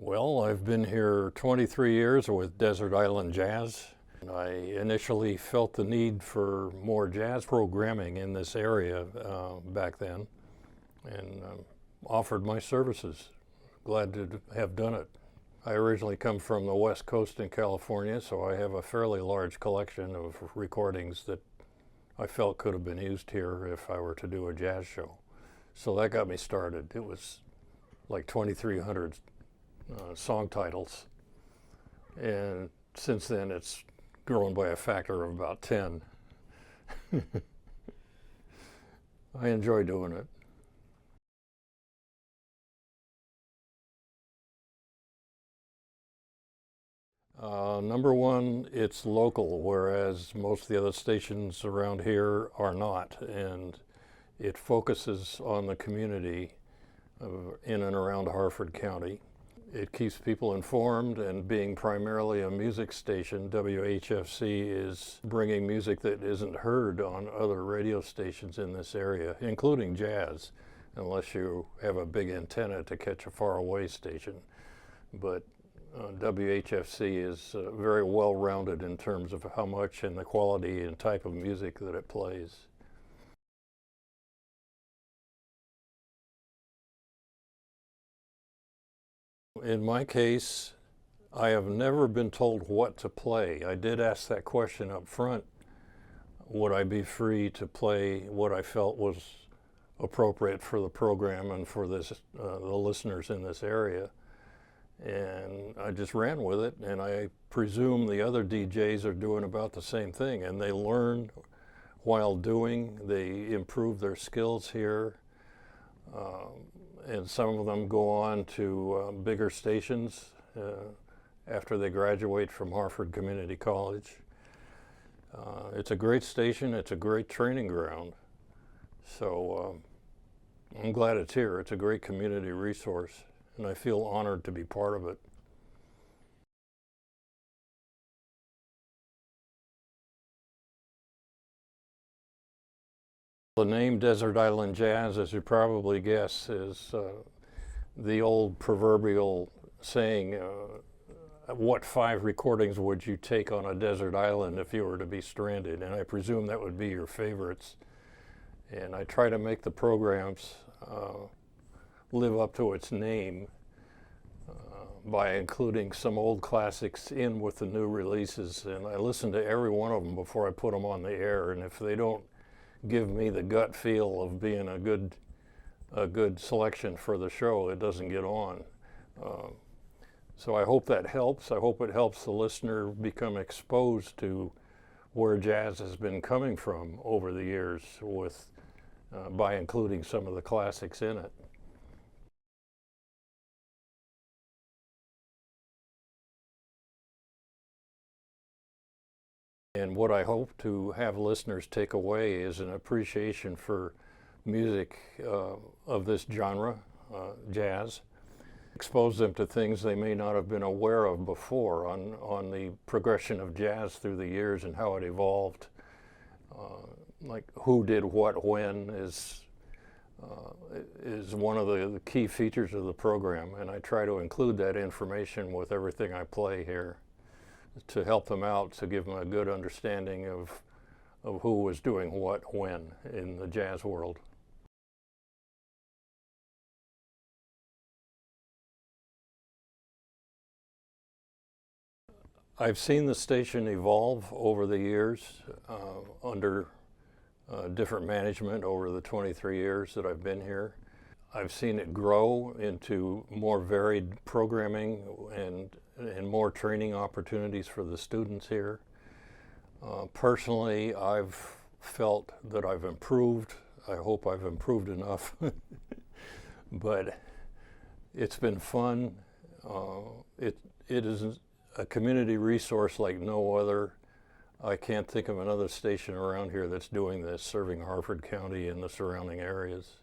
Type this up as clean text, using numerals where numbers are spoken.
Well, I've been here 23 years with Desert Island Jazz. I initially felt the need for more jazz programming in this area back then and offered my services. Glad to have done it. I originally come from the West Coast in California, so I have a fairly large collection of recordings that I felt could have been used here if I were to do a jazz show. So that got me started. It was like 2,300 song titles, and since then it's grown by a factor of about 10. I enjoy doing it. Number one, it's local, whereas most of the other stations around here are not, and it focuses on the community in and around Harford County. It keeps people informed, and being primarily a music station, WHFC is bringing music that isn't heard on other radio stations in this area, including jazz, unless you have a big antenna to catch a faraway station. But WHFC is very well-rounded in terms of how much and the quality and type of music that it plays. In my case, I have never been told what to play. I did ask that question up front. Would I be free to play what I felt was appropriate for the program and for the listeners in this area? And I just ran with it, and I presume the other DJs are doing about the same thing, and they learn while doing. They improve their skills here. And some of them go on to bigger stations after they graduate from Harford Community College. It's a great station. It's a great training ground. So I'm glad it's here. It's a great community resource, and I feel honored to be part of it. The name Desert Island Jazz, as you probably guess, is the old proverbial saying, what 5 recordings would you take on a desert island if you were to be stranded? And I presume that would be your favorites. And I try to make the programs live up to its name by including some old classics in with the new releases. And I listen to every one of them before I put them on the air. And if they don't give me the gut feel of being a good selection for the show, it doesn't get on. So I hope that helps. I hope it helps the listener become exposed to where jazz has been coming from over the years by including some of the classics in it. And what I hope to have listeners take away is an appreciation for music of this genre, jazz. Expose them to things they may not have been aware of before on the progression of jazz through the years and how it evolved. Like who did what when is one of the key features of the program, and I try to include that information with everything I play here, to help them out, to give them a good understanding of who was doing what when in the jazz world. I've seen the station evolve over the years under different management over the 23 years that I've been here. I've seen it grow into more varied programming and more training opportunities for the students here. Personally, I've felt that I've improved. I hope I've improved enough. But it's been fun. It is a community resource like no other. I can't think of another station around here that's doing this, serving Harford County and the surrounding areas.